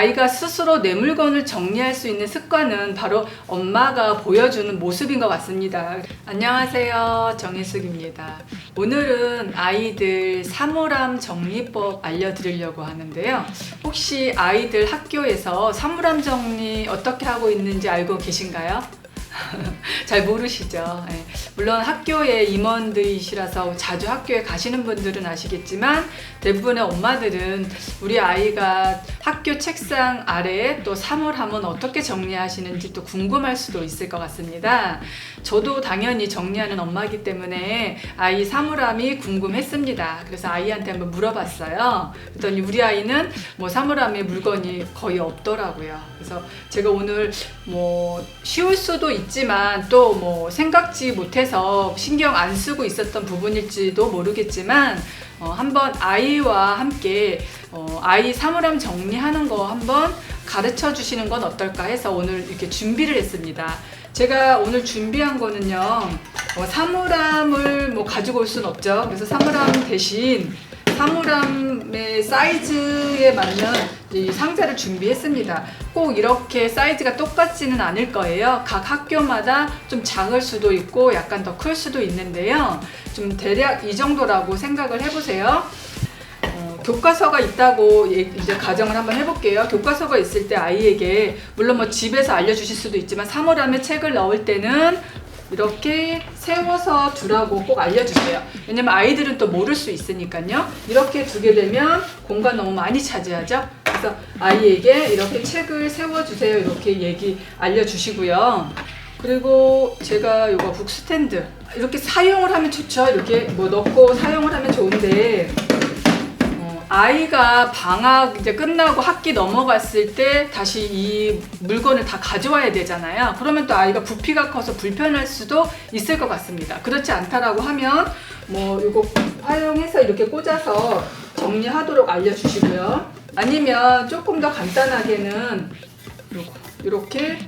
아이가 스스로 내 물건을 정리할 수 있는 습관은 바로 엄마가 보여주는 모습인 것 같습니다. 안녕하세요, 정혜숙입니다. 오늘은 아이들 사물함 정리법 알려드리려고 하는데요. 혹시 아이들 학교에서 사물함 정리 어떻게 하고 있는지 알고 계신가요? 잘 모르시죠? 네. 물론 학교의 임원들이시라서 자주 학교에 가시는 분들은 아시겠지만 대부분의 엄마들은 우리 아이가 학교 책상 아래에 또 사물함은 어떻게 정리하시는지 또 궁금할 수도 있을 것 같습니다. 저도 당연히 정리하는 엄마이기 때문에 아이 사물함이 궁금했습니다. 그래서 아이한테 한번 물어봤어요. 그랬더니 우리 아이는 뭐 사물함에 물건이 거의 없더라고요. 그래서 제가 오늘 뭐 쉬울 수도 있지만 또 뭐 생각지 못해서 신경 안 쓰고 있었던 부분일지도 모르겠지만 한번 아이와 함께 아이 사물함 정리하는 거 한번 가르쳐 주시는 건 어떨까 해서 오늘 이렇게 준비를 했습니다. 제가 오늘 준비한 거는요, 사물함을 뭐 가지고 올 수는 없죠. 그래서 사물함 대신 사물함의 사이즈에 맞는 이 상자를 준비했습니다. 꼭 이렇게 사이즈가 똑같지는 않을 거예요. 각 학교마다 좀 작을 수도 있고 약간 더 클 수도 있는데요. 좀 대략 이 정도라고 생각을 해보세요. 교과서가 있다고 이제 가정을 한번 해볼게요. 교과서가 있을 때 아이에게 물론 뭐 집에서 알려주실 수도 있지만 사물함에 책을 넣을 때는 이렇게 세워서 두라고 꼭 알려주세요. 왜냐면 아이들은 또 모를 수 있으니까요. 이렇게 두게 되면 공간 너무 많이 차지하죠. 그래서 아이에게 이렇게 책을 세워주세요. 이렇게 알려주시고요. 그리고 제가 요거 북스탠드 이렇게 사용을 하면 좋죠. 이렇게 뭐 넣고 사용을 하면 좋은데 아이가 방학 이제 끝나고 학기 넘어갔을 때 다시 이 물건을 다 가져와야 되잖아요. 그러면 또 아이가 부피가 커서 불편할 수도 있을 것 같습니다. 그렇지 않다라고 하면 뭐 이거 활용해서 이렇게 꽂아서 정리하도록 알려주시고요. 아니면 조금 더 간단하게는 이렇게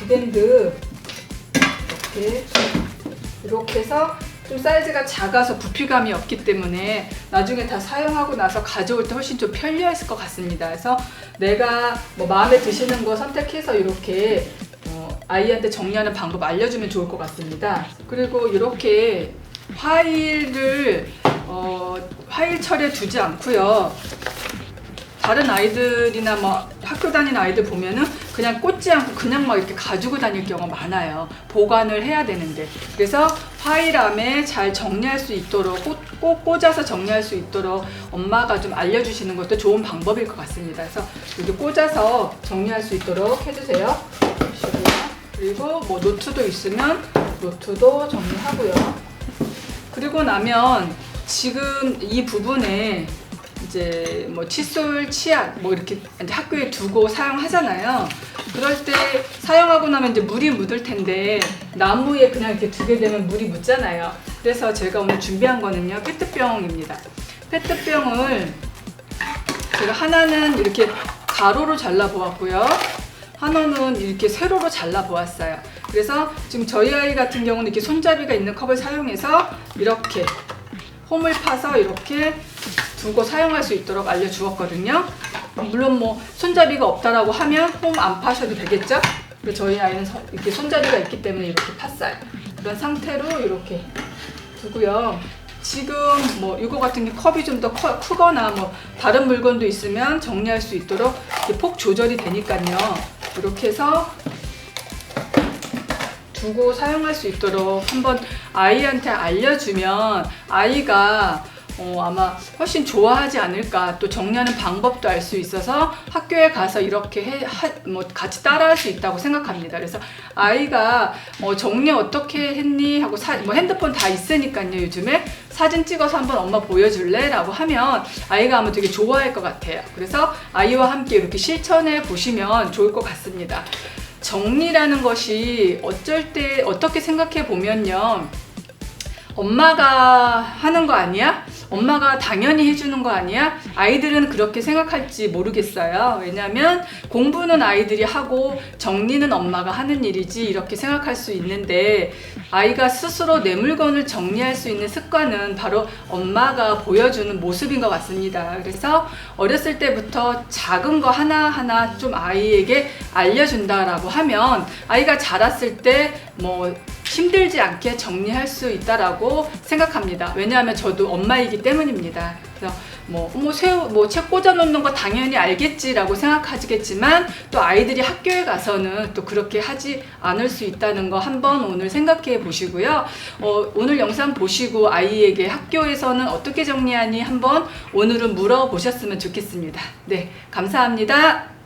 밴드 이렇게 해서 좀 사이즈가 작아서 부피감이 없기 때문에 나중에 다 사용하고 나서 가져올 때 훨씬 좀 편리했을 것 같습니다. 그래서 내가 뭐 마음에 드시는 거 선택해서 이렇게 아이한테 정리하는 방법 알려주면 좋을 것 같습니다. 그리고 이렇게 파일을 파일철에 두지 않고요. 다른 아이들이나 뭐 학교 다니는 아이들 보면은 그냥 꽂지 않고 그냥 막 이렇게 가지고 다닐 경우가 많아요. 보관을 해야 되는데. 그래서 파일함에 잘 정리할 수 있도록 꼭 꽂아서 정리할 수 있도록 엄마가 좀 알려주시는 것도 좋은 방법일 것 같습니다. 그래서 이렇게 꽂아서 정리할 수 있도록 해주세요. 그리고 뭐 노트도 있으면 노트도 정리하고요. 그리고 나면 지금 이 부분에 이제 뭐 칫솔, 치약 뭐 이렇게 이제 학교에 두고 사용하잖아요. 그럴 때 사용하고 나면 이제 물이 묻을 텐데 나무에 그냥 이렇게 두게 되면 물이 묻잖아요. 그래서 제가 오늘 준비한 거는요, 페트병입니다. 페트병을 제가 하나는 이렇게 가로로 잘라 보았고요. 하나는 이렇게 세로로 잘라 보았어요. 그래서 지금 저희 아이 같은 경우는 이렇게 손잡이가 있는 컵을 사용해서 이렇게 홈을 파서 이렇게 두고 사용할 수 있도록 알려주었거든요. 물론 뭐 손잡이가 없다라고 하면 홈 안 파셔도 되겠죠? 근데 저희 아이는 이렇게 손잡이가 있기 때문에 이렇게 팠어요. 그런 상태로 이렇게 두고요. 지금 뭐 이거 같은 게 컵이 좀 더 크거나 뭐 다른 물건도 있으면 정리할 수 있도록 이렇게 폭 조절이 되니까요. 이렇게 해서 두고 사용할 수 있도록 한번 아이한테 알려주면 아이가 아마 훨씬 좋아하지 않을까. 또 정리하는 방법도 알 수 있어서 학교에 가서 이렇게 뭐 같이 따라할 수 있다고 생각합니다. 그래서 아이가 정리 어떻게 했니 하고 뭐 핸드폰 다 있으니까요. 요즘에 사진 찍어서 한번 엄마 보여줄래? 라고 하면 아이가 아마 되게 좋아할 것 같아요. 그래서 아이와 함께 이렇게 실천해 보시면 좋을 것 같습니다. 정리라는 것이 어쩔 때 어떻게 생각해 보면요, 엄마가 하는 거 아니야? 엄마가 당연히 해주는 거 아니야? 아이들은 그렇게 생각할지 모르겠어요. 왜냐하면 공부는 아이들이 하고 정리는 엄마가 하는 일이지 이렇게 생각할 수 있는데, 아이가 스스로 내 물건을 정리할 수 있는 습관은 바로 엄마가 보여주는 모습인 것 같습니다. 그래서 어렸을 때부터 작은 거 하나하나 좀 아이에게 알려준다라고 하면 아이가 자랐을 때 뭐 힘들지 않게 정리할 수 있다라고 생각합니다. 왜냐하면 저도 엄마이기 때문입니다. 그래서 책 꽂아 놓는 거 당연히 알겠지라고 생각하시겠지만, 또 아이들이 학교에 가서는 또 그렇게 하지 않을 수 있다는 거 한번 오늘 생각해 보시고요. 오늘 영상 보시고 아이에게 학교에서는 어떻게 정리하니 한번 오늘은 물어보셨으면 좋겠습니다. 네, 감사합니다.